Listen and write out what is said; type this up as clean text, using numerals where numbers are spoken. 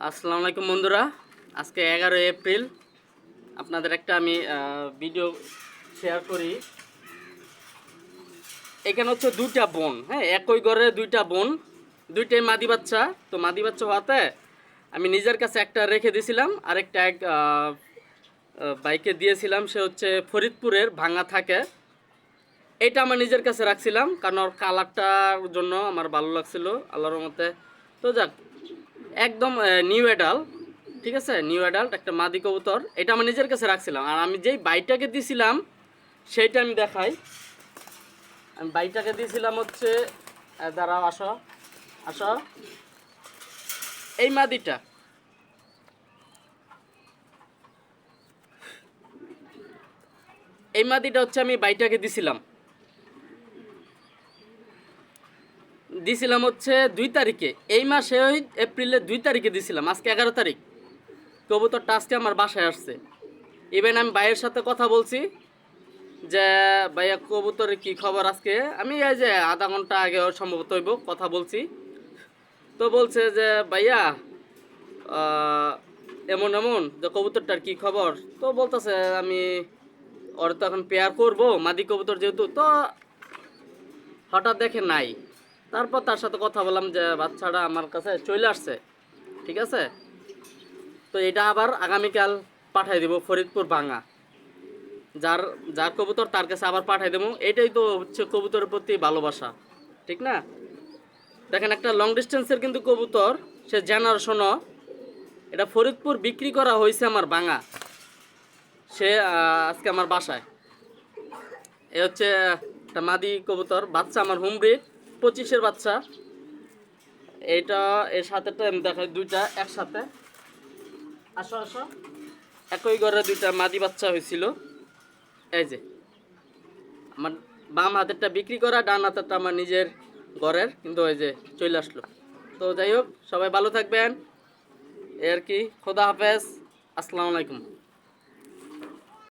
আসসালামু আলাইকুম বন্ধুরা। আজকে 11 এপ্রিল আপনাদের একটা আমি ভিডিও শেয়ার করি। এখানে হচ্ছে দুইটা বোন, হ্যাঁ, একই ঘরে দুইটা বোন, দুইটাই মাদি বাচ্চা। তো মাদি বাচ্চা হওয়াতে আমি নিজের কাছে একটা রেখে দিয়েছিলাম, আরেকটা বাইকে দিয়েছিলাম। সে হচ্ছে ফরিদপুরের ভাঙা থাকে। এটা আমার নিজের কাছে রাখছিলাম কারণ ওর কালারটার জন্য আমার ভালো লাগছিল আল্লাহর রহমতে। তো যাক, একদম নিউ অ্যাডাল, ঠিক আছে, নিউ অ্যাডাল্ট একটা মাদি কবুতর। এটা আমি নিজের কাছে রাখছিলাম। আর আমি যেই বাইটাকে দিয়েছিলাম সেইটা আমি দেখাই। আমি বাইটাকে দিয়েছিলাম হচ্ছে, দাঁড়াও, আসো আসো, এই মাদিটা। এই মাদিটা হচ্ছে আমি বাইটাকে দিছিলাম হচ্ছে 2 তারিখে, এই মাসে ওই এপ্রিলের 2 তারিখে দিছিলাম। আজকে 11 তারিখ, কবুতরটা আজকে আমার বাসায় আসছে। ইভেন আমি ভাইয়ের সাথে কথা বলছি যে ভাইয়া কবুতরের কি খবর আজকে। আমি এই যে আধা ঘন্টা আগে সম্ভবত হইব কথা বলছি। তো বলছে যে ভাইয়া এমন এমন যে কবুতরটার কি খবর। তো বলতেছে আমি ওর তো এখন পেয়ার করবো, মাদি কবুতর যেহেতু। তো হঠাৎ দেখে নাই, তারপর তার সাথে কথা বললাম যে বাচ্চাটা আমার কাছে চলে আসছে, ঠিক আছে। তো এটা আবার আগামীকাল পাঠাই দেবো ফরিদপুর ভাঙা। যার যার কবুতর তার কাছে আবার পাঠাই দেবো। এটাই তো হচ্ছে কবুতরের প্রতি ভালোবাসা, ঠিক না? দেখেন, একটা লং ডিস্টেন্সের কিন্তু কবুতর, সে জেনারেশনও। এটা ফরিদপুর বিক্রি করা হয়েছে আমার ভাঙা। সে আজকে আমার বাসায়। এ হচ্ছে একটা মাদি কবুতর, বাচ্চা আমার হোম ব্রিড, 25-এর বাচ্চা। এইটা এর সাথে তো আমি দেখাই, দুইটা একসাথে। আসো আসো, একই ঘরে দুইটা মাদি বাচ্চা হয়েছিল। এই যে আমার বাম হাতেরটা বিক্রি করা, ডান হাতেরটা আমার নিজের ঘরের, কিন্তু ওই যে চলে আসলো। তো যাই হোক, সবাই ভালো থাকবেন, এর কি। খোদা হাফেজ, আসসালামু আলাইকুম।